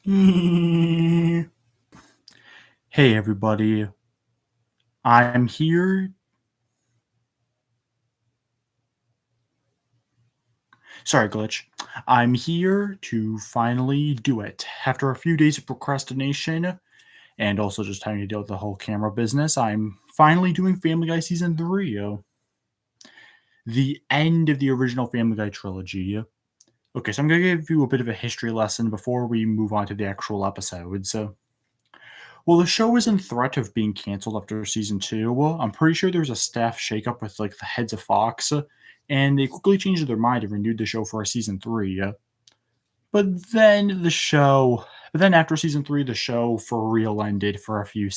Hey everybody, I'm here. Sorry, glitch. I'm here to finally do it. After a few days of procrastination and also just having to deal with the whole camera business, I'm finally doing Family Guy Season 3, the end of the original Family Guy trilogy. Okay, so I'm going to give you a bit of a history lesson before we move on to the actual episodes. Well, the show is in threat of being canceled after season 2. Well, I'm pretty sure there was a staff shakeup with like the heads of Fox, and they quickly changed their mind and renewed the show for a season 3. But then after season 3, the show for real ended for a few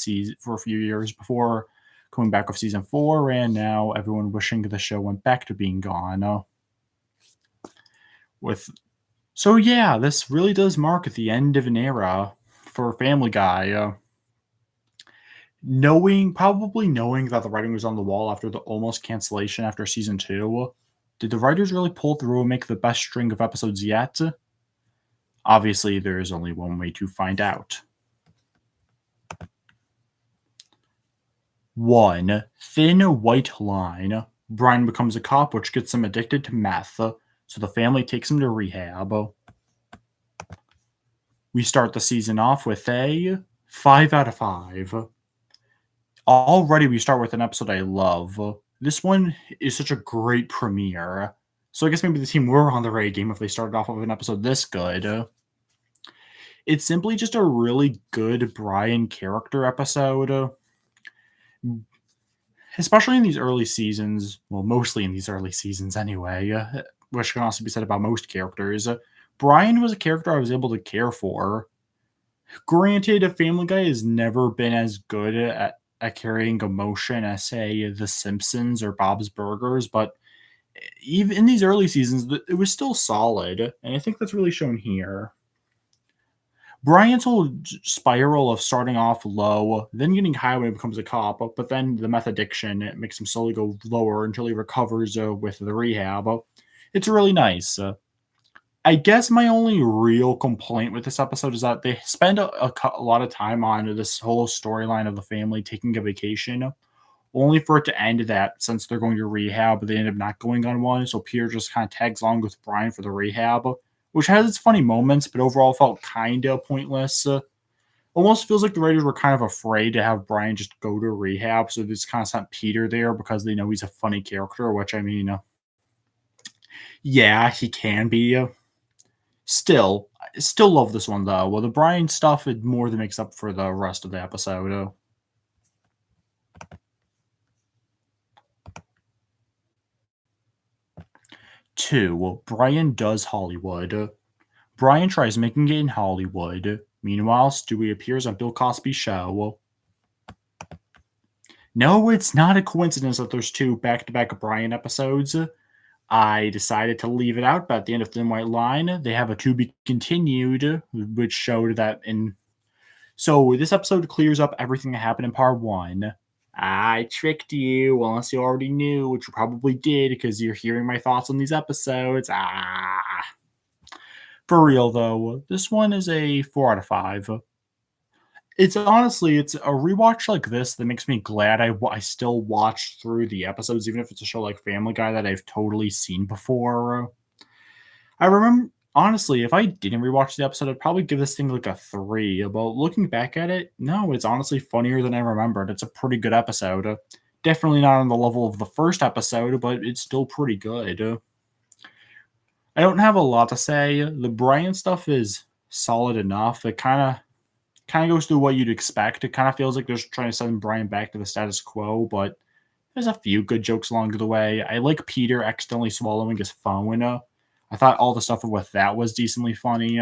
years before coming back with season 4, and now everyone wishing the show went back to being gone. With so yeah, this really does mark the end of an era for Family Guy. Probably knowing that the writing was on the wall after the almost cancellation after season 2, did the writers really pull through and make the best string of episodes yet? Obviously, there is only one way to find out. 1. Thin white line. Brian becomes a cop, which gets him addicted to meth, so the family takes him to rehab. We start the season off with a 5 out of 5. Already, we start with an episode I love. This one is such a great premiere. So I guess maybe the team were on the right game if they started off with an episode this good. It's simply just a really good Brian character episode. Especially in these early seasons. Well, mostly in these early seasons anyway. Which can also be said about most characters. Brian was a character I was able to care for. Granted, Family Guy has never been as good at carrying emotion as, say, The Simpsons or Bob's Burgers, but even in these early seasons, it was still solid, and I think that's really shown here. Brian's whole spiral of starting off low, then getting high when he becomes a cop, but then the meth addiction it makes him slowly go lower until he recovers with the rehab. It's really nice. I guess my only real complaint with this episode is that they spend a lot of time on this whole storyline of the family taking a vacation, only for it to end that since they're going to rehab, they end up not going on one. So Peter just kind of tags along with Brian for the rehab, which has its funny moments, but overall felt kind of pointless. Almost feels like the writers were kind of afraid to have Brian just go to rehab, so they just kind of sent Peter there because they know he's a funny character, which I mean, yeah, he can be. Still love this one though. Well, the Brian stuff it more than makes up for the rest of the episode. 2. Brian does Hollywood. Brian tries making it in Hollywood. Meanwhile, Stewie appears on Bill Cosby's show. No, it's not a coincidence that there's 2 back-to-back Brian episodes. I decided to leave it out, but at the end of Thin White Line, they have a to be continued, which showed that in. So this episode clears up everything that happened in part 1. I tricked you, unless you already knew, which you probably did because you're hearing my thoughts on these episodes. For real though, this one is a 4 out of 5. It's honestly, it's a rewatch like this that makes me glad I still watch through the episodes, even if it's a show like Family Guy that I've totally seen before. I remember, honestly, if I didn't rewatch the episode, I'd probably give this thing like a 3. But looking back at it, no, it's honestly funnier than I remembered. It's a pretty good episode. Definitely not on the level of the first episode, but it's still pretty good. I don't have a lot to say. The Brian stuff is solid enough. It kind of goes through what you'd expect. It kind of feels like they're trying to send Brian back to the status quo, but there's a few good jokes along the way. I like Peter accidentally swallowing his phone. I thought all the stuff with that was decently funny.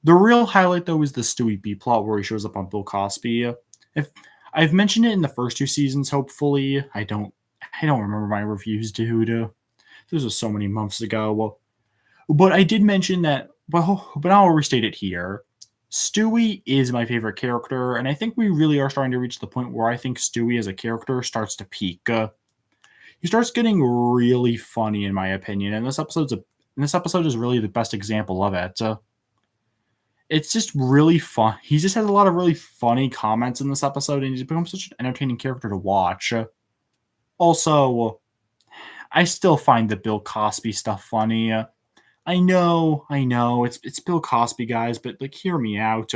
The real highlight, though, is the Stewie B plot where he shows up on Bill Cosby. If I've mentioned it in the first 2 seasons, hopefully I don't remember my reviews, dude. This was so many months ago. But I did mention that. Well, but I'll restate it here. Stewie is my favorite character, and I think we really are starting to reach the point where I think Stewie as a character starts to peak. He starts getting really funny, in my opinion, and this episode is really the best example of it. it's just really fun. He just has a lot of really funny comments in this episode, and he's become such an entertaining character to watch. Also, I still find the Bill Cosby stuff funny. I know, it's Bill Cosby, guys, but like, hear me out.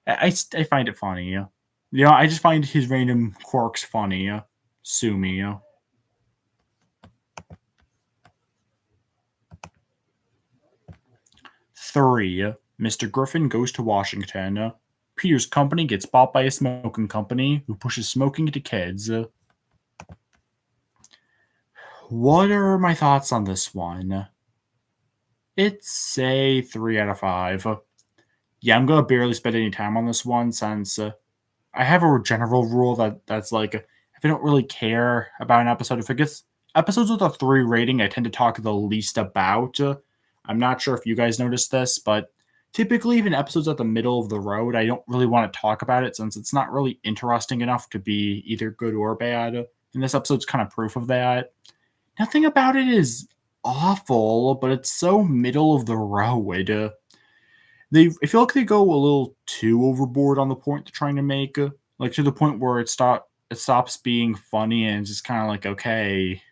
I find it funny. I just find his random quirks funny. Sue me. 3. Mr. Griffin goes to Washington. Peter's company gets bought by a smoking company who pushes smoking to kids. What are my thoughts on this one? It's a 3 out of 5. Yeah, I'm going to barely spend any time on this one since I have a general rule that's like, if I don't really care about an episode, if it gets episodes with a 3 rating, I tend to talk the least about. I'm not sure if you guys noticed this, but typically, even episodes at the middle of the road, I don't really want to talk about it since it's not really interesting enough to be either good or bad. And this episode's kind of proof of that. Nothing about it is awful, but it's so middle of the road. I feel like they go a little too overboard on the point they're trying to make, like to the point where it stops being funny and it's just kind of like, okay.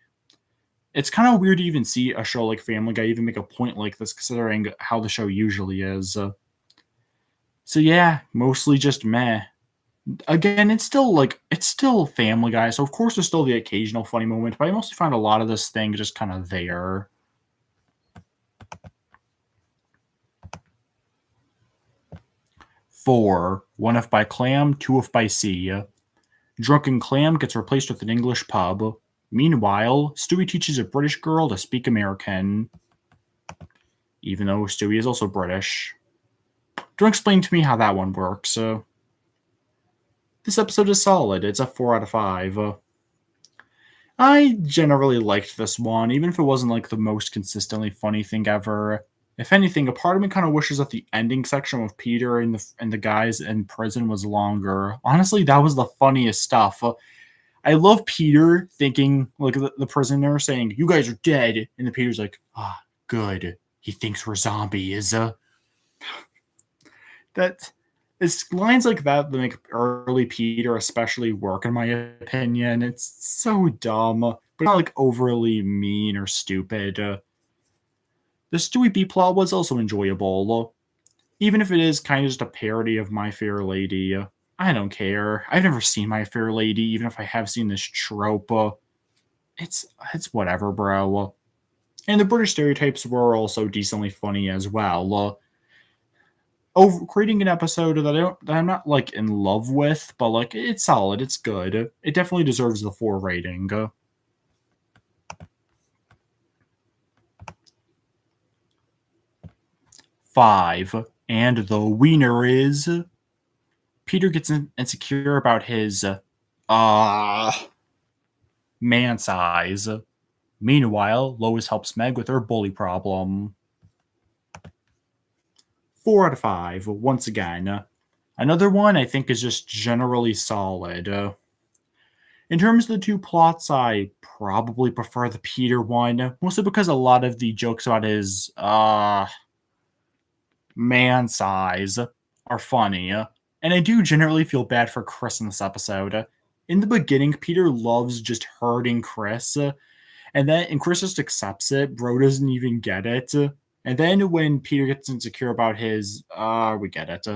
It's kind of weird to even see a show like Family Guy even make a point like this, considering how the show usually is. So yeah, mostly just meh. Again, it's still Family Guy, so of course there's still the occasional funny moment, but I mostly find a lot of this thing just kind of there. 4. 1F by Clam, 2F by C. Drunken Clam gets replaced with an English pub. Meanwhile, Stewie teaches a British girl to speak American, even though Stewie is also British. Don't explain to me how that one works. This episode is solid. It's a 4 out of 5. I generally liked this one, even if it wasn't like the most consistently funny thing ever. If anything, a part of me kind of wishes that the ending section with Peter and the guys in prison was longer. Honestly, that was the funniest stuff. I love Peter thinking, like the prisoner saying, "You guys are dead," and the Peter's like, "Ah, good. He thinks we're zombies." That it's lines like that make early Peter especially work, in my opinion. It's so dumb, but not like overly mean or stupid. The Stewie B plot was also enjoyable, even if it is kind of just a parody of My Fair Lady. I don't care. I've never seen My Fair Lady, even if I have seen this trope. It's whatever, bro. And the British stereotypes were also decently funny as well. Creating an episode that I'm not like in love with, but like it's solid, it's good. It definitely deserves the 4 rating. 5. And the wiener is Peter gets insecure about his man size. Meanwhile, Lois helps Meg with her bully problem. 4 out of 5. Once again, another one I think is just generally solid. In terms of the 2 plots, I probably prefer the Peter one, mostly because a lot of the jokes about his man size are funny. And I do generally feel bad for Chris in this episode. In the beginning, Peter loves just hurting Chris, and Chris just accepts it. Bro doesn't even get it. And then when Peter gets insecure about his, we get it.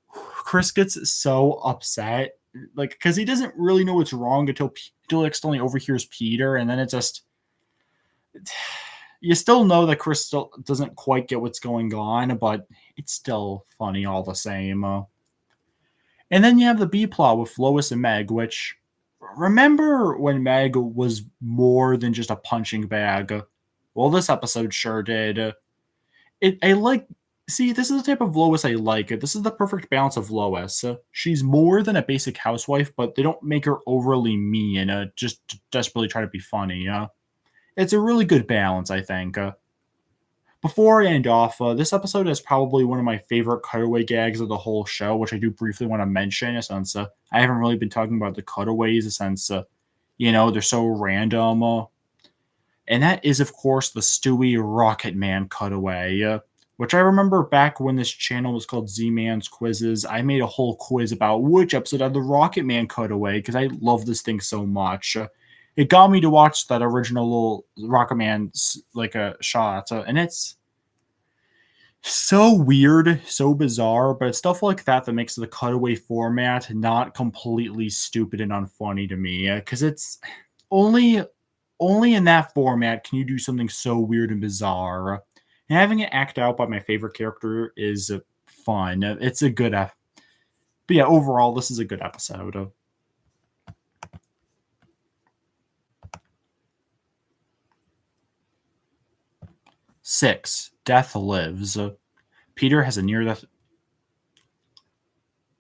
Chris gets so upset, like, because he doesn't really know what's wrong until he accidentally overhears Peter, and then it just, you still know that Chris still doesn't quite get what's going on, but it's still funny all the same. And then you have the B plot with Lois and Meg, which, remember when Meg was more than just a punching bag? Well, this episode sure did. See, this is the type of Lois I like. This is the perfect balance of Lois. She's more than a basic housewife, but they don't make her overly mean, just to desperately try to be funny. It's a really good balance, I think. Before I end off, this episode is probably one of my favorite cutaway gags of the whole show, which I do briefly want to mention, since I haven't really been talking about the cutaways, since, they're so random. And that is, of course, the Stewie Rocket Man cutaway. which I remember back when this channel was called Z-Man's Quizzes. I made a whole quiz about which episode had the Rocket Man cutaway because I love this thing so much. It got me to watch that original little Rocket Man's like a shot, and it's so weird, so bizarre, but it's stuff like that that makes the cutaway format not completely stupid and unfunny to me. Because it's only only in that format can you do something so weird and bizarre. And having it act out by my favorite character is fun. It's a good, but yeah, overall, this is a good episode. 6. Death Lives. Peter has a near death.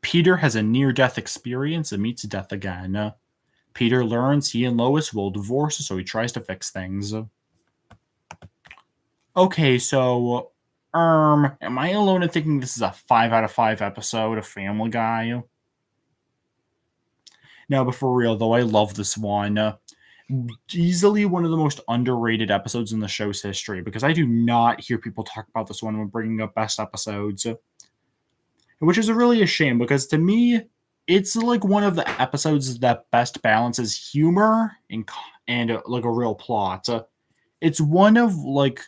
Peter has a near-death experience and meets death again. Peter learns he and Lois will divorce, so he tries to fix things. Okay, so, am I alone in thinking this is a 5 out of 5 episode of Family Guy? No, but for real though, I love this one. Easily one of the most underrated episodes in the show's history because I do not hear people talk about this one when bringing up best episodes, which is really a shame because to me, it's like one of the episodes that best balances humor and like a real plot. It's one of like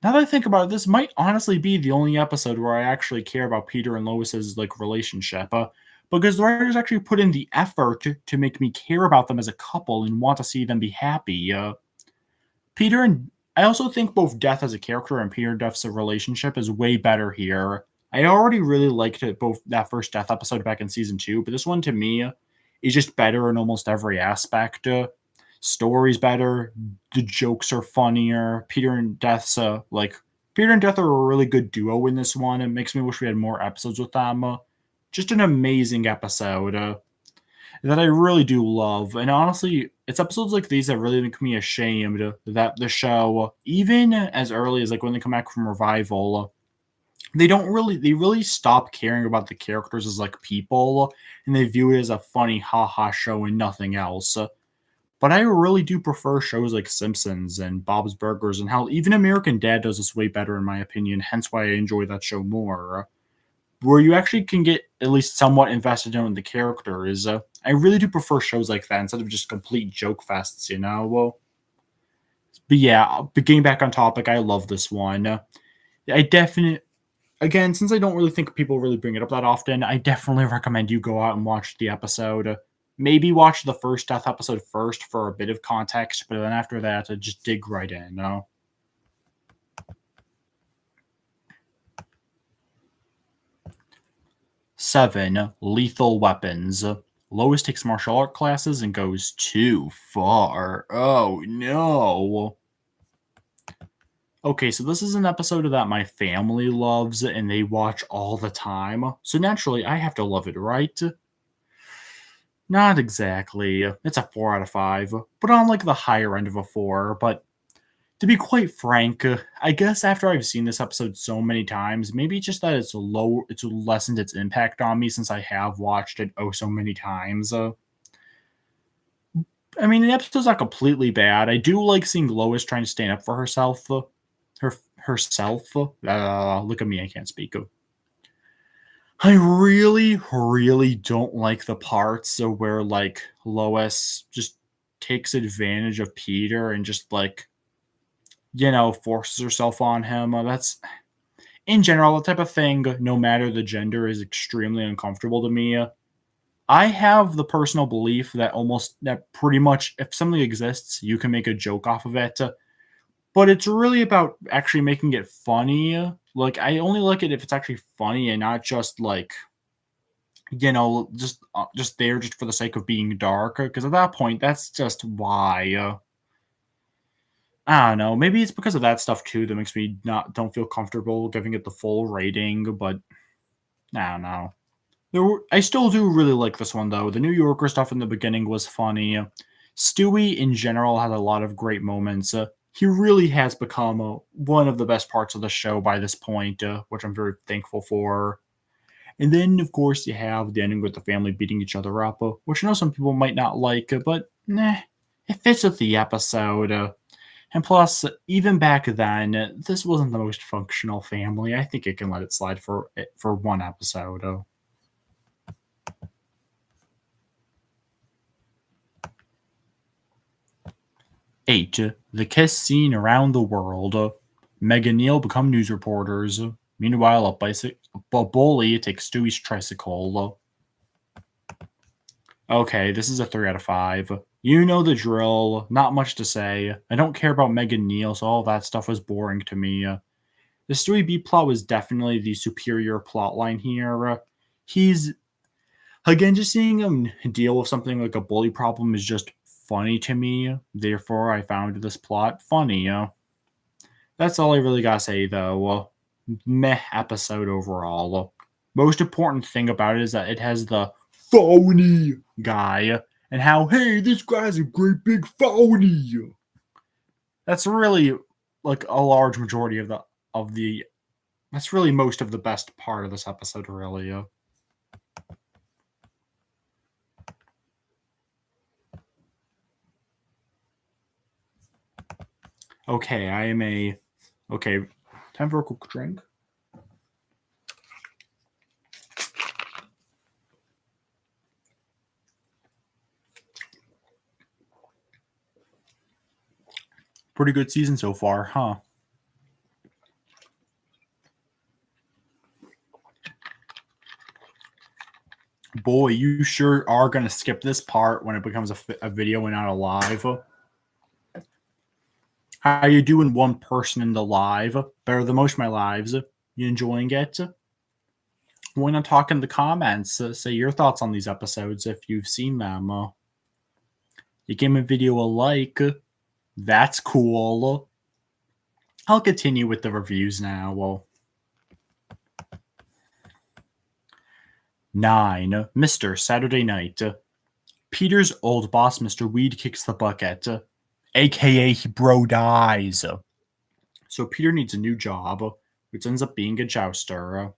now that I think about it, this might honestly be the only episode where I actually care about Peter and Lois's like relationship, because the writers actually put in the effort to make me care about them as a couple and want to see them be happy. Peter and I also think both Death as a character and Peter and Death's relationship is way better here. I already really liked it both that first Death episode back in season 2, but this one to me is just better in almost every aspect. Story's better, the jokes are funnier. Peter and Death are a really good duo in this one. It makes me wish we had more episodes with them. Just an amazing episode that I really do love. And honestly, it's episodes like these that really make me ashamed that the show, even as early as like when they come back from revival, they really stop caring about the characters as like people and they view it as a funny haha show and nothing else. But I really do prefer shows like Simpsons and Bob's Burgers and how even American Dad does this way better in my opinion, hence why I enjoy that show more. Where you actually can get at least somewhat invested in the characters. I really do prefer shows like that instead of just complete joke fests, you know? Well, but yeah, but getting back on topic, I love this one. I definitely, again, since I don't really think people really bring it up that often, I definitely recommend you go out and watch the episode. Maybe watch the first Death episode first for a bit of context, but then after that, just dig right in. No? 7. Lethal Weapons. Lois takes martial art classes and goes too far. Oh no. Okay, so this is an episode that my family loves and they watch all the time. So naturally, I have to love it, right? Not exactly. It's a 4 out of 5, but on like the higher end of a 4. But to be quite frank, I guess after I've seen this episode so many times, maybe it's just that it's lessened its impact on me since I have watched it oh so many times. I mean, the episode's not completely bad. I do like seeing Lois trying to stand up for herself. Herself. Look at me, I can't speak. I really, really don't like the parts where like Lois just takes advantage of Peter and just like forces herself on him. That's in general the type of thing. No matter the gender, is extremely uncomfortable to me. I have the personal belief that pretty much if something exists, you can make a joke off of it. But it's really about actually making it funny. Like I only like it if it's actually funny and not just like just there just for the sake of being dark. Because at that point, that's just why. I don't know. Maybe it's because of that stuff too that makes me don't feel comfortable giving it the full rating. But I don't know. I still do really like this one though. The New Yorker stuff in the beginning was funny. Stewie in general had a lot of great moments. He really has become one of the best parts of the show by this point, which I'm very thankful for. And then, of course, you have the ending with the family beating each other up, which I know some people might not like, but it fits with the episode. And plus, even back then, this wasn't the most functional family. I think it can let it slide for one episode. 8. The kiss scene around the world. Meg and Neil become news reporters. Meanwhile, a bully takes Stewie's tricycle. Okay, this is a 3 out of 5. You know the drill. Not much to say. I don't care about Meg and Neil, so all that stuff was boring to me. The Stewie B plot was definitely the superior plot line here. He's Again, just seeing him deal with something like a bully problem is just funny to me. Therefore, I found this plot funny. That's all I really gotta say, though. Meh episode overall. Most important thing about it is that it has the phony guy and how, hey, this guy's a great big phony. That's really like a large majority of the. That's really most of the best part of this episode, really. Okay, I am a. Okay, time for a quick drink. Pretty good season so far, huh? Boy, you sure are going to skip this part when it becomes a video and not a live. How you doing, one person in the live? Better than most of my lives. You enjoying it? Why not talk in the comments? Say your thoughts on these episodes if you've seen them. You gave my video a like. That's cool. I'll continue with the reviews now. 9. Mr. Saturday Night. Peter's old boss, Mr. Weed, kicks the bucket, aka he bro dies. So Peter needs a new job, which ends up being a jouster.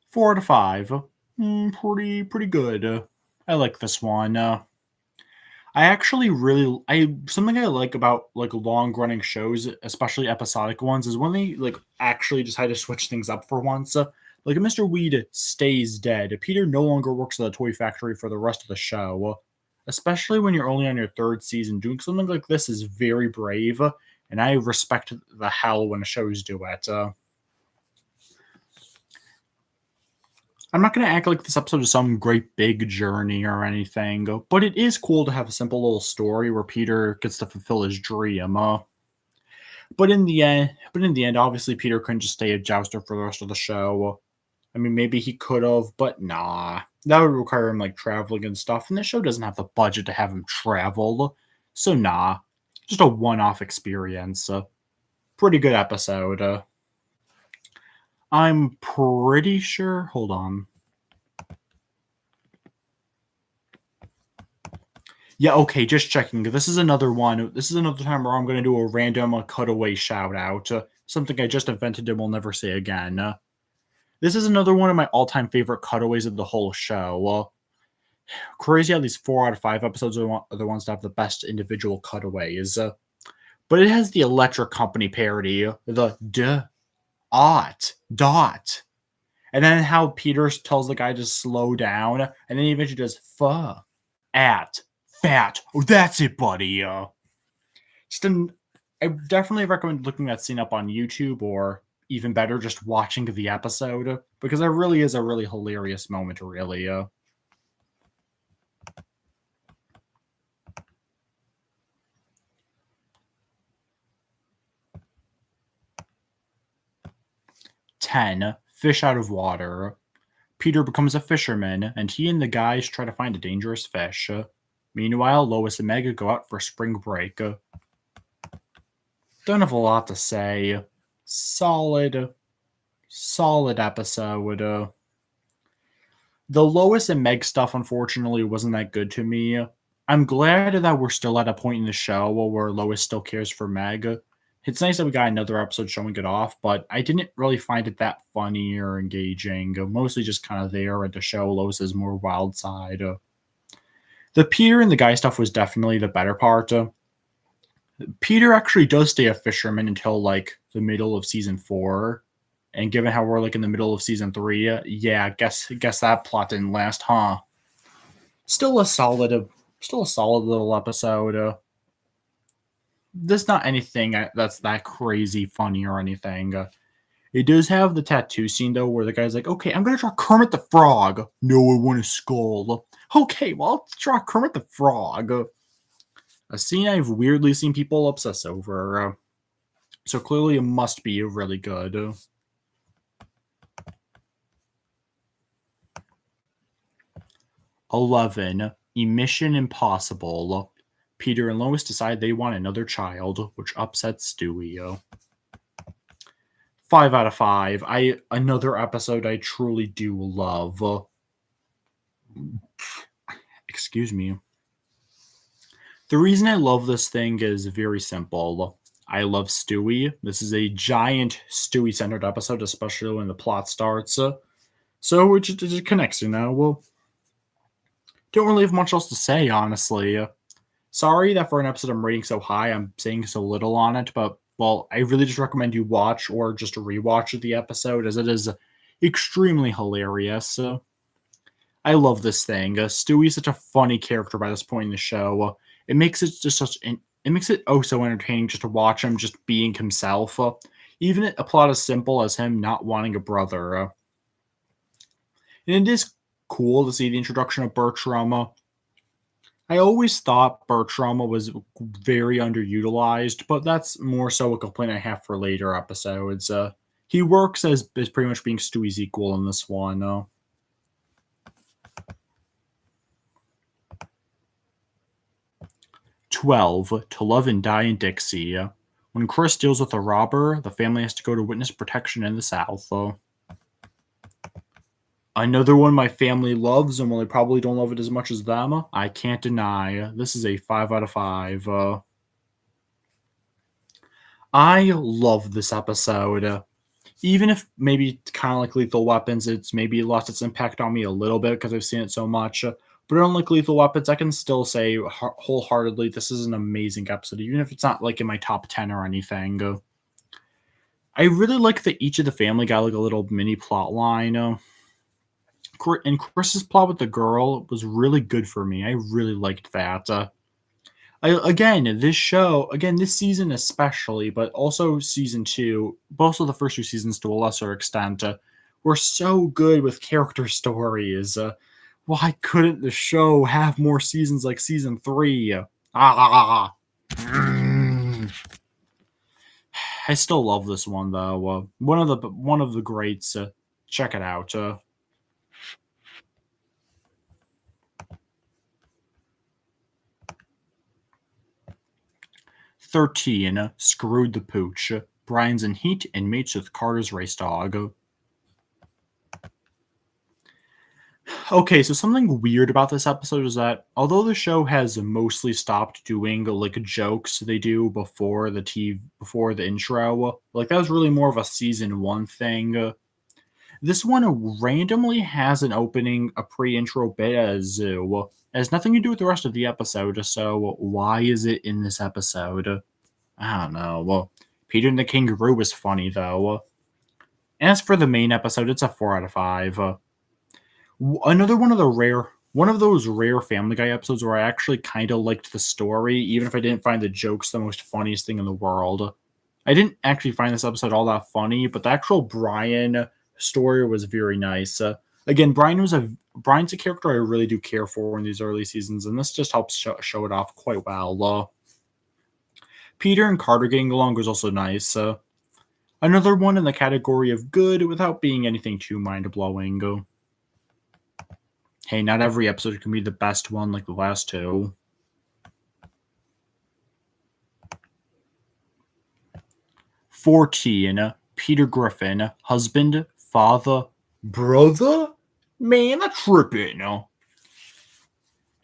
4 out of 5. Pretty good. I like this one. I actually really something I like about like long running shows, especially episodic ones, is when they like actually decide to switch things up for once. Like Mr. Weed stays dead. Peter no longer works at the toy factory for the rest of the show. Especially when you're only on your 3rd season, doing something like this is very brave, and I respect the hell when shows do it. I'm not going to act like this episode is some great big journey or anything, but it is cool to have a simple little story where Peter gets to fulfill his dream. But in the end, obviously Peter couldn't just stay a jouster for the rest of the show. I mean, maybe he could have, but nah. That would require him like traveling and stuff, and the show doesn't have the budget to have him travel. So nah, just a one-off experience. Pretty good episode. I'm pretty sure. Hold on. Yeah, okay, just checking. This is another one. This is another time where I'm going to do a random cutaway shout out. Something I just invented and will never say again. This is another one of my all-time favorite cutaways of the whole show. Crazy how these 4 out of 5 episodes are the ones that have the best individual cutaways. But it has the Electric Company parody, the dot. And then how Peter tells the guy to slow down, and then he eventually does at fat. Oh, that's it, buddy. I definitely recommend looking that scene up on YouTube, or even better, just watching the episode, because there really is a really hilarious moment, really. 10. Fish out of water. Peter becomes a fisherman, and he and the guys try to find a dangerous fish. Meanwhile, Lois and Meg go out for spring break. Don't have a lot to say. Solid episode. The Lois and Meg stuff, unfortunately, wasn't that good to me. I'm glad that we're still at a point in the show where Lois still cares for Meg. It's nice that we got another episode showing it off, but I didn't really find it that funny or engaging. Mostly just kind of there to show Lois's more wild side. The Peter and the guy stuff was definitely the better part. Peter actually does stay a fisherman until like the middle of season 4. And given how we're like in the middle of season 3, yeah, guess that plot didn't last, huh? Still a solid little episode. There's not anything that's that crazy funny or anything. It does have the tattoo scene though, where the guy's like, "Okay, I'm gonna draw Kermit the Frog." No, I want a skull. Okay, well, I'll draw Kermit the Frog. A scene I've weirdly seen people obsess over. So clearly, it must be really good. 11. Mission Impossible. Peter and Lois decide they want another child, which upsets Stewie. 5 out of 5. Another episode I truly do love. Excuse me. The reason I love this thing is very simple. I love Stewie. This is a giant Stewie-centered episode, especially when the plot starts. So it just connects, Well, don't really have much else to say, honestly. Sorry that for an episode I'm rating so high, I'm saying so little on it, but, well, I really just recommend you watch or just rewatch the episode, as it is extremely hilarious. I love this thing. Stewie's such a funny character by this point in the show. It makes it just it makes it oh so entertaining just to watch him just being himself. Even a plot as simple as him not wanting a brother. And it is cool to see the introduction of Bertram. I always thought Bertram was very underutilized, but that's more so a complaint I have for later episodes. He works as pretty much being Stewie's equal in this one. 12. To Love and Die in Dixie. When Chris deals with a robber, the family has to go to witness protection in the South. Another one my family loves, and while I probably don't love it as much as them, I can't deny. This is a 5 out of 5. I love this episode. Even if maybe kind of like Lethal Weapons, it's maybe lost its impact on me a little bit because I've seen it so much. But unlike Lethal Weapons, I can still say wholeheartedly this is an amazing episode, even if it's not like in my top 10 or anything. I really like that each of the family got like a little mini plot line. And Chris's plot with the girl was really good for me. I really liked that. This season especially, but also season 2, both of the first 2 seasons to a lesser extent, were so good with character stories. Why couldn't the show have more seasons like season 3? I still love this one though. One of the greats. Check it out. 13. Screwed the Pooch. Brian's in heat and mates with Carter's race dog. Okay, so something weird about this episode is that although the show has mostly stopped doing like jokes they do before the intro, like that was really more of a season 1 thing. This one randomly has an opening, a pre-intro bit as Zoo. It has nothing to do with the rest of the episode, so why is it in this episode? I don't know. Well, Peter and the Kangaroo was funny though. As for the main episode, it's a 4 out of 5. Another one of those rare Family Guy episodes where I actually kind of liked the story, even if I didn't find the jokes the most funniest thing in the world. I didn't actually find this episode all that funny, but the actual Brian story was very nice. Again, Brian's a character I really do care for in these early seasons, and this just helps show it off quite well. Peter and Carter getting along was also nice. Another one in the category of good without being anything too mind-blowing. Hey, not every episode can be the best one like the last 2. 14. Peter Griffin, husband, father, brother? Man, that's tripping.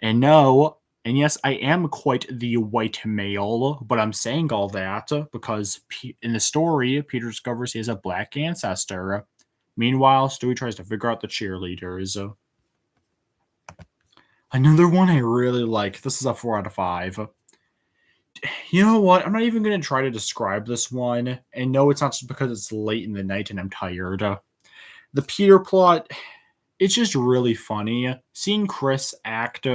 And no, and yes, I am quite the white male, but I'm saying all that because in the story, Peter discovers he has a black ancestor. Meanwhile, Stewie tries to figure out the cheerleaders. Another one I really like. This is a 4 out of 5. You know what? I'm not even going to try to describe this one. And no, it's not just because it's late in the night and I'm tired. The Peter plot, it's just really funny. Seeing Chris act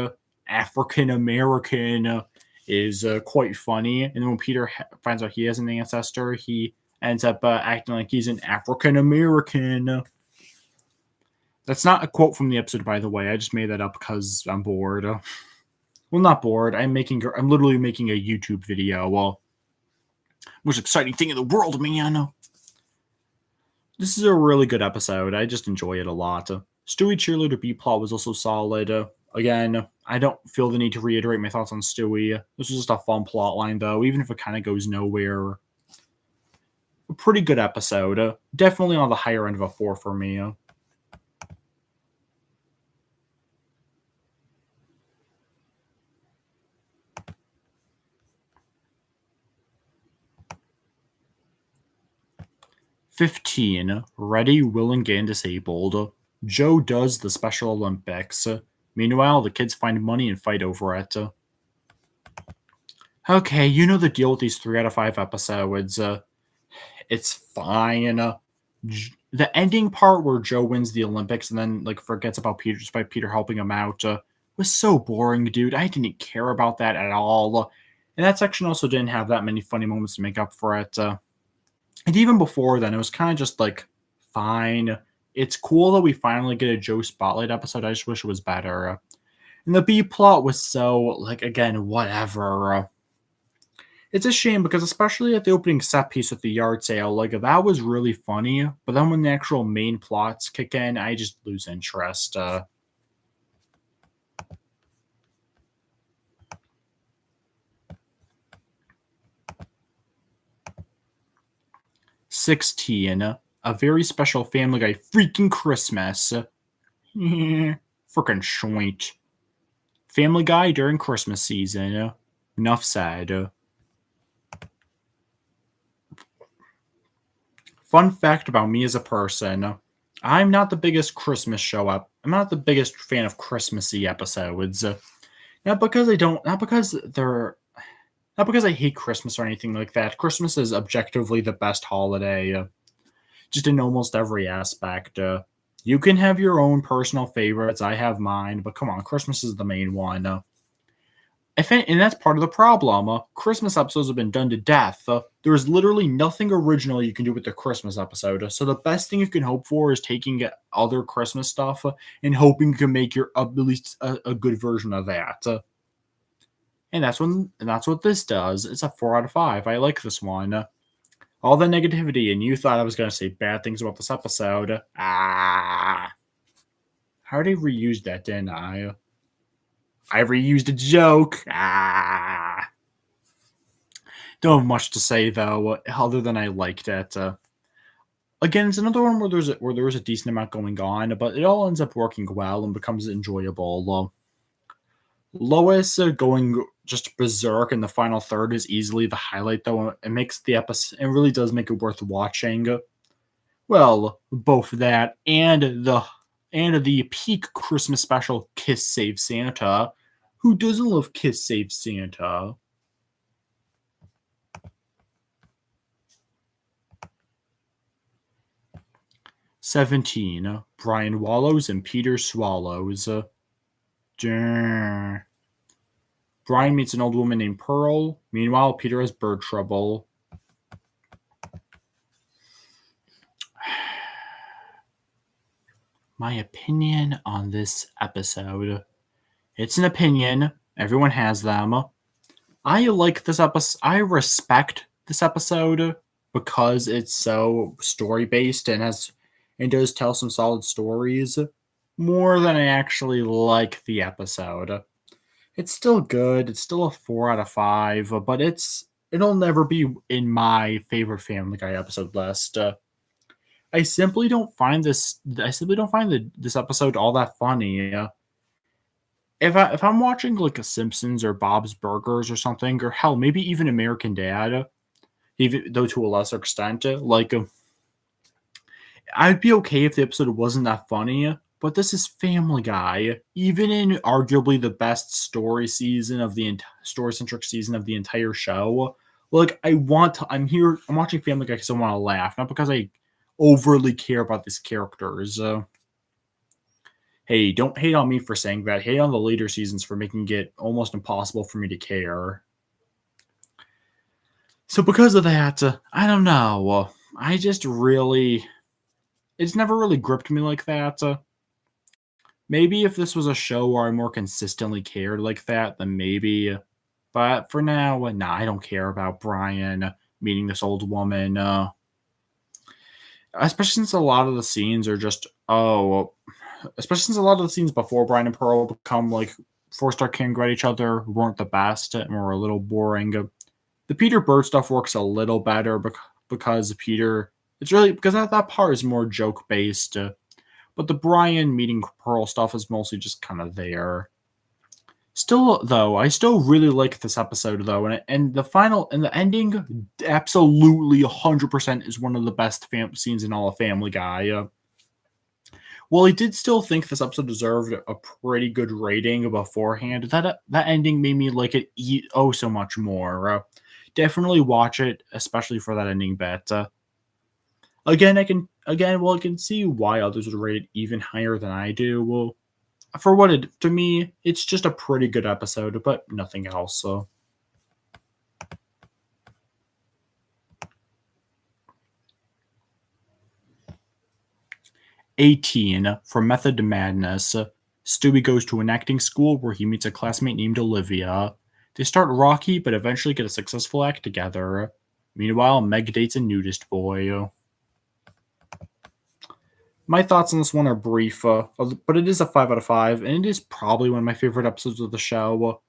African American is quite funny. And then when Peter finds out he has an ancestor, he ends up acting like he's an African American. That's not a quote from the episode, by the way. I just made that up because I'm bored. Well, not bored. I'm literally making a YouTube video. Well, most exciting thing in the world, man. This is a really good episode. I just enjoy it a lot. Stewie Cheerleader B plot was also solid. Again, I don't feel the need to reiterate my thoughts on Stewie. This was just a fun plot line, though, even if it kind of goes nowhere. A pretty good episode. Definitely on the higher end of a 4 for me. "15. Ready, willing, and disabled. Joe does the Special Olympics. Meanwhile, the kids find money and fight over it." Okay, you know the deal with these 3 out of 5 episodes. It's fine. The ending part where Joe wins the Olympics and then forgets about Peter despite Peter helping him out was so boring, dude. I didn't care about that at all. And that section also didn't have that many funny moments to make up for it. And even before then, it was kind of just fine. It's cool that we finally get a Joe Spotlight episode. I just wish it was better. And the B plot was so, again, whatever. It's a shame because especially at the opening set piece with the yard sale, that was really funny. But then when the actual main plots kick in, I just lose interest. 16. A very special Family Guy freaking Christmas. Freaking sweet. Family Guy during Christmas season. Enough said. Fun fact about me as a person. I'm not the biggest Christmas show up. I'm not the biggest fan of Christmassy episodes. Not because I hate Christmas or anything like that. Christmas is objectively the best holiday, just in almost every aspect. You can have your own personal favorites. I have mine, but come on, Christmas is the main one. And that's part of the problem. Christmas episodes have been done to death. There's literally nothing original you can do with the Christmas episode. So the best thing you can hope for is taking other Christmas stuff and hoping you can make at least a good version of that. And that's what this does. It's a 4 out of 5. I like this one. All the negativity, and you thought I was going to say bad things about this episode. I already reused that, didn't I? I reused a joke. Don't have much to say, though, other than I liked it. Again, it's another one where there was a decent amount going on, but it all ends up working well and becomes enjoyable. Lois going just berserk in the final third is easily the highlight, though. It makes the episode. It really does make it worth watching. Well, both that and the peak Christmas special, Kiss Save Santa. Who doesn't love Kiss Save Santa? "17. Brian wallows and Peter swallows. Brian meets an old woman named Pearl. Meanwhile, Peter has bird trouble. My opinion on this episode. It's an opinion. Everyone has them. I like this episode. I respect this episode because it's so story-based and does tell some solid stories more than I actually like the episode. It's still good. It's still a 4 out of 5, but it'll never be in my favorite Family Guy episode list. I simply don't find this episode all that funny. If I'm watching a Simpsons or Bob's Burgers or something, or hell, maybe even American Dad, even though to a lesser extent, I'd be okay if the episode wasn't that funny, but this is Family Guy. Even in arguably the best story-centric season of the entire show, like I'm watching Family Guy because I want to laugh, not because I overly care about these characters. Hey, don't hate on me for saying that. Hate on the later seasons for making it almost impossible for me to care. So because of that, I don't know. I just really, it's never really gripped me like that. Maybe if this was a show where I more consistently cared like that, then maybe. But for now, nah, I don't care about Brian meeting this old woman. Especially since a lot of the scenes are just, especially since a lot of the scenes before Brian and Pearl become like forced to caring about each other weren't the best and were a little boring. The Peter Bird stuff works a little better because Peter, it's really because that part is more joke based. But the Brian meeting Pearl stuff is mostly just kind of there. Still, though, I still really like this episode, though, and the ending, absolutely 100% is one of the best scenes in all of Family Guy. Well, I did still think this episode deserved a pretty good rating beforehand. That ending made me like it so much more. Definitely watch it, especially for that ending bit. I can see why others would rate it even higher than I do. Well, to me, it's just a pretty good episode, but nothing else. So. 18, From Method to Madness. Stewie goes to an acting school where he meets a classmate named Olivia. They start rocky, but eventually get a successful act together. Meanwhile, Meg dates a nudist boy. My thoughts on this one are brief, but it is a 5 out of 5, and it is probably one of my favorite episodes of the show.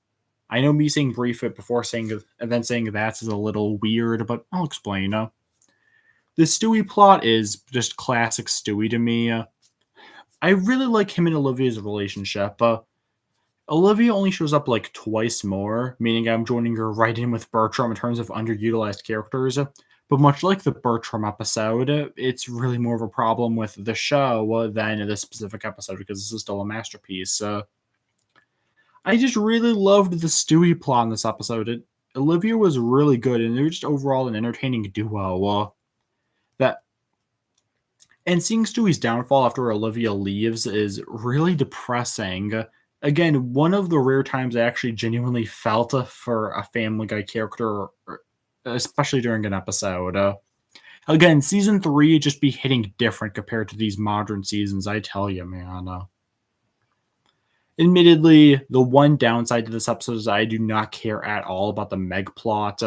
I know me saying brief it before saying and then saying that is a little weird, but I'll explain. The Stewie plot is just classic Stewie to me. I really like him and Olivia's relationship. Olivia only shows up like twice more, meaning I'm joining her right in with Bertram in terms of underutilized characters. But much like the Bertram episode, it's really more of a problem with the show than this specific episode because this is still a masterpiece. I just really loved the Stewie plot in this episode. Olivia was really good, and they were just overall an entertaining duo. And seeing Stewie's downfall after Olivia leaves is really depressing. Again, one of the rare times I actually genuinely felt for a Family Guy character, especially during an episode. Again, season 3 just be hitting different compared to these modern seasons, I tell you, man. Admittedly, the one downside to this episode is I do not care at all about the Meg plot.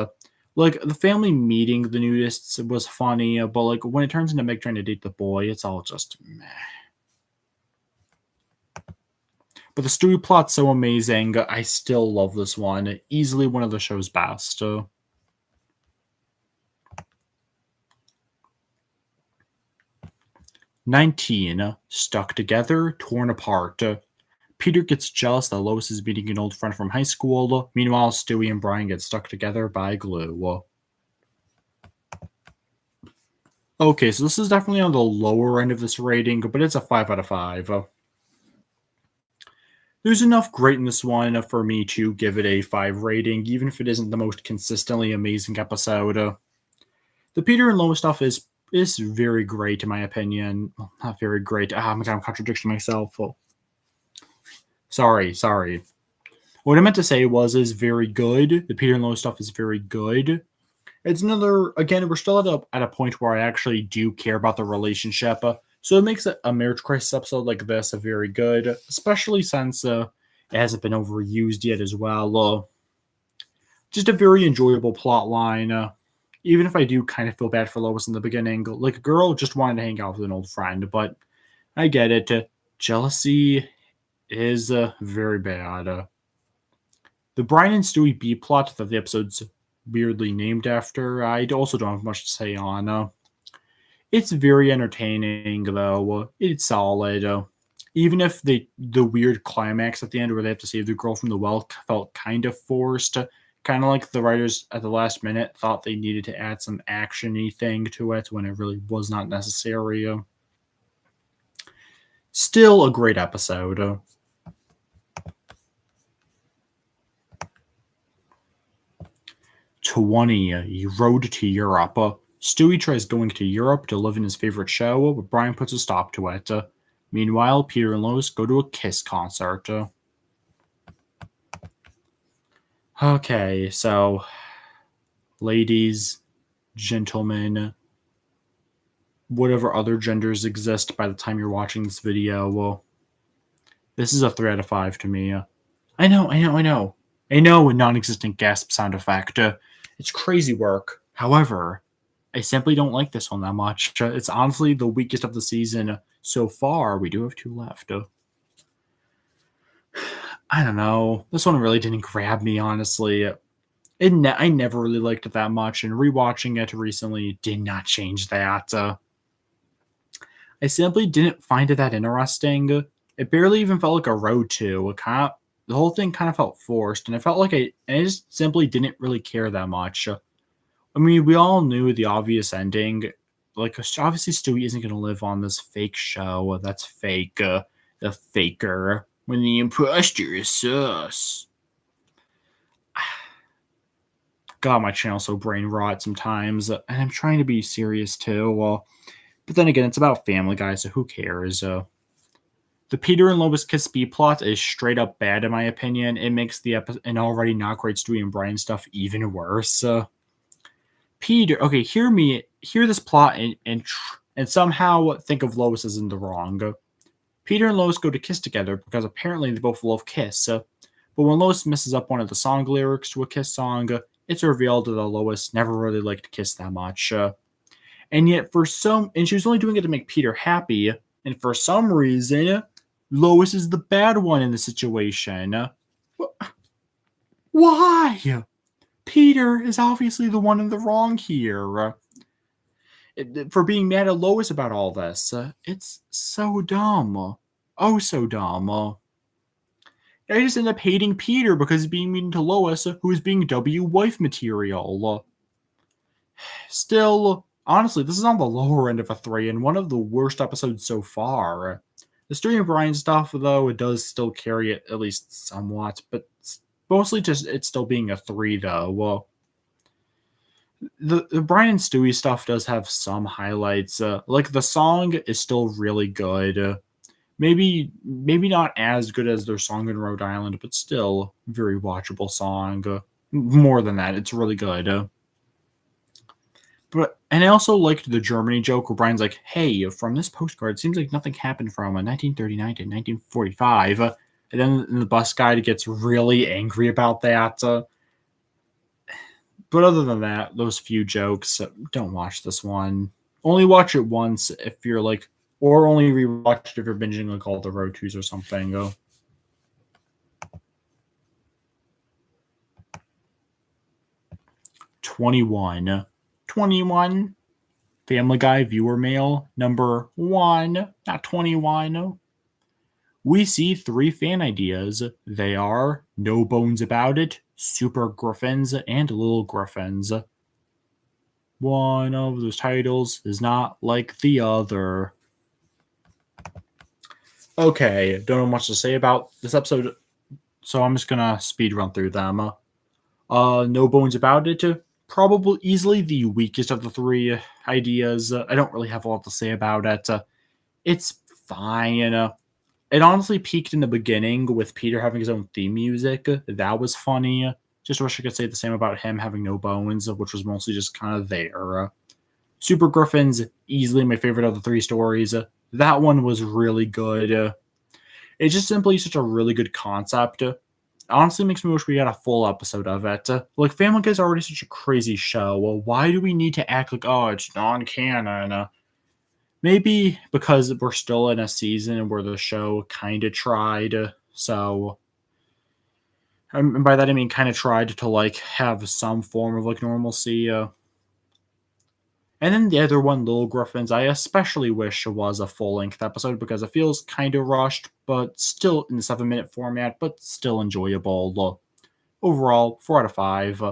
Like, the family meeting the nudists was funny, but like when it turns into Meg trying to date the boy, it's all just meh. But the Stewie plot's so amazing, I still love this one. Easily one of the show's best. 19, Stuck Together, Torn Apart. Peter gets jealous that Lois is meeting an old friend from high school. Meanwhile, Stewie and Brian get stuck together by glue. Okay, so this is definitely on the lower end of this rating, but it's a 5 out of 5. There's enough great in this one for me to give it a 5 rating, even if it isn't the most consistently amazing episode. The Peter and Lois stuff is very great, in my opinion. Well, not very great. I'm contradicting myself. Sorry. What I meant to say is very good. The Peter and Lois stuff is very good. It's again, we're still at a point where I actually do care about the relationship. So it makes a Marriage Crisis episode like this very good, especially since it hasn't been overused yet as well. Just a very enjoyable plot line. Even if I do kind of feel bad for Lois in the beginning, like a girl just wanted to hang out with an old friend, but I get it. Jealousy is very bad. The Brian and Stewie B plot that the episode's weirdly named after, I also don't have much to say on. It's very entertaining, though. It's solid. Even if the weird climax at the end where they have to save the girl from the well felt kind of forced, kind of like the writers at the last minute thought they needed to add some action-y thing to it when it really was not necessary. Still a great episode. 20, Road to Europe. Stewie tries going to Europe to live in his favorite show, but Brian puts a stop to it. Meanwhile, Peter and Lois go to a Kiss concert. Okay, so ladies, gentlemen, whatever other genders exist by the time you're watching this video, well, this is a 3 out of 5 to me. I know, a non-existent gasp sound effect. It's crazy work. However, I simply don't like this one that much. It's honestly the weakest of the season so far. We do have 2 left. I don't know. This one really didn't grab me, honestly. I never really liked it that much, and rewatching it recently did not change that. I simply didn't find it that interesting. It barely even felt like a road to. The whole thing kind of felt forced, and it felt like I just simply didn't really care that much. I mean, we all knew the obvious ending. Like, obviously, Stewie isn't going to live on this fake show. That's fake. The faker. When the imposter is sus. God, my channel's so brain rot sometimes. And I'm trying to be serious, too. Well, but then again, it's about Family Guy, so who cares? The Peter and Lois Kiss B plot is straight up bad, in my opinion. It makes an already not great Stewie and Brian stuff even worse. Peter, okay, hear this plot and somehow think of Lois as in the wrong. Peter and Lois go to Kiss together because apparently they both love Kiss. But when Lois messes up one of the song lyrics to a Kiss song, it's revealed that Lois never really liked Kiss that much. And yet, and she was only doing it to make Peter happy. And for some reason, Lois is the bad one in the situation. Why? Peter is obviously the one in the wrong here. For being mad at Lois about all this. It's so dumb. Oh, so dumb. I just end up hating Peter because he's being mean to Lois, who is being W wife material. Still, honestly, this is on the lower end of a 3 and one of the worst episodes so far. The Stewie and Brian stuff, though, it does still carry it at least somewhat, but mostly just it's still being a 3, though. Well, the Brian and Stewie stuff does have some highlights. Like, the song is still really good. Maybe not as good as their song in Rhode Island, but still very watchable song. More than that, it's really good. And I also liked the Germany joke where Brian's like, hey, from this postcard, it seems like nothing happened from 1939 to 1945. And then the bus guide gets really angry about that. But other than that, those few jokes, don't watch this one. Only watch it once if you're like, or only rewatch it if you're binging like all the Road 2s or something. 21. Family Guy viewer mail number 1, not 21. We see 3 fan ideas. They are No Bones About It, Super Griffins, and Little Griffins. One of those titles is not like the other. Okay, don't know much to say about this episode, so I'm just gonna speed run through them. No Bones About It, probably easily the weakest of the 3 ideas. I don't really have a lot to say about it. It's fine. It honestly peaked in the beginning with Peter having his own theme music. That was funny. Just wish I could say the same about him having no bones, which was mostly just kind of there. Super Griffins, easily my favorite of the 3 stories. That one was really good. It's just simply such a really good concept. Honestly makes me wish we had a full episode of it. Like, Family Guy is already such a crazy show. Well, why do we need to act like, oh, it's non-canon? Maybe because we're still in a season where the show kind of tried. So, and by that I mean kind of tried to like have some form of like normalcy. And then the other one, Little Griffins, I especially wish it was a full-length episode because it feels kind of rushed, but still in the 7-minute format, but still enjoyable. Overall, 4 out of 5.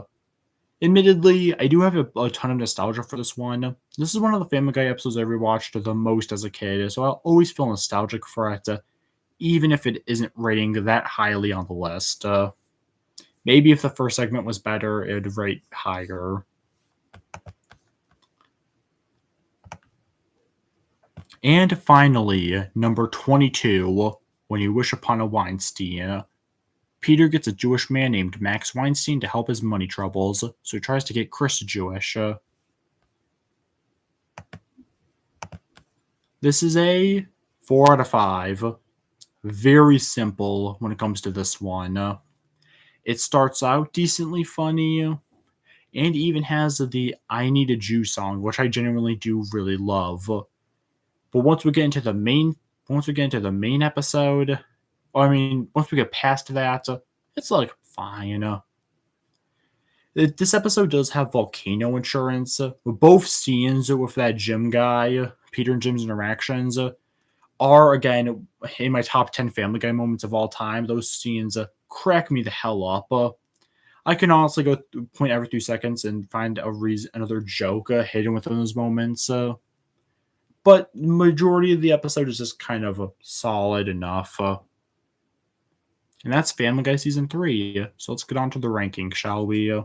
Admittedly, I do have a ton of nostalgia for this one. This is one of the Family Guy episodes I rewatched the most as a kid, so I'll always feel nostalgic for it, even if it isn't rating that highly on the list. Maybe if the first segment was better, it would rate higher. And finally, number 22, When You Wish Upon a Weinstein. Peter gets a Jewish man named Max Weinstein to help his money troubles, so he tries to get Chris Jewish. This is a 4 out of 5. Very simple when it comes to this one. It starts out decently funny, and even has the I Need a Jew song, which I genuinely do really love. But once we get into the main episode, once we get past that, it's like fine. This episode does have volcano insurance. Both scenes with that Jim guy, Peter and Jim's interactions, are again in my top 10 Family Guy moments of all time. Those scenes crack me the hell up. I can honestly go point every 2 seconds and find another joke hidden within those moments. But the majority of the episode is just kind of solid enough. And that's Family Guy Season 3. So let's get on to the ranking, shall we?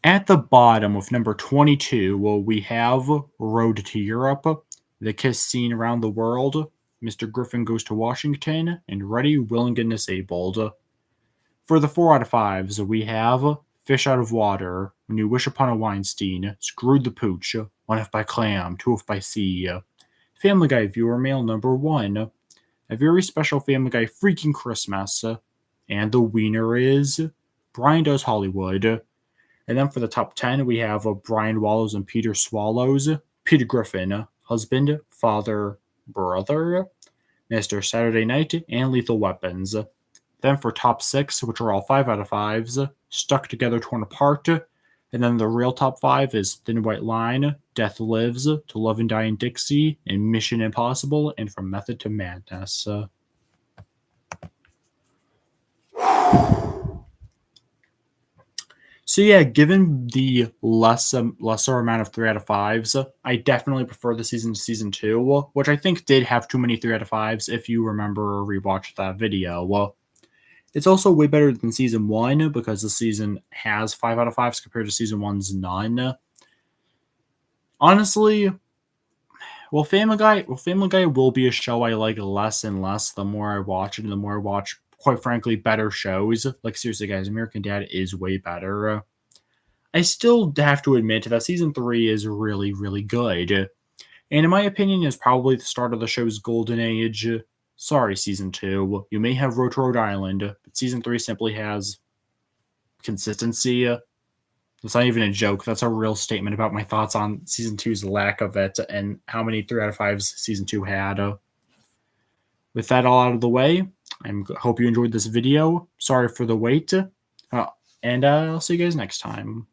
At the bottom of number 22, we have Road to Europe, The Kiss Scene Around the World, Mr. Griffin Goes to Washington, and Ready, Willing, and Disabled. For the 4 out of 5s, we have Fish Out of Water, When You Wish Upon a Weinstein, Screwed the Pooch, 1 If by Clam, 2 If by Sea, Family Guy Viewer Mail number 1, A Very Special Family Guy Freaking Christmas, and the winner is Brian Does Hollywood. And then for the top 10, we have Brian Wallows and Peter Swallows, Peter Griffin, Husband, Father, Brother, Mr. Saturday Night, and Lethal Weapons. Then for top 6, which are all 5 out of 5s, Stuck Together, Torn Apart. And then the real top 5 is Thin White Line, Death Lives, To Love and Die in Dixie, and Mission Impossible, and From Method to Madness. So yeah, given the lesser amount of 3 out of 5s, I definitely prefer the season to season 2, which I think did have too many 3 out of 5s if you remember or rewatched that video. It's also way better than season 1 because the season has 5 out of 5s compared to season 1's none. Honestly, Family Guy will be a show I like less and less the more I watch it, and the more I watch, quite frankly, better shows. Like, seriously, guys, American Dad is way better. I still have to admit that season 3 is really, really good. And in my opinion, is probably the start of the show's golden age. Sorry, season 2. You may have Road to Rhode Island, but season 3 simply has consistency. It's not even a joke. That's a real statement about my thoughts on season 2's lack of it and how many 3 out of 5s season 2 had. With that all out of the way, I hope you enjoyed this video. Sorry for the wait. And I'll see you guys next time.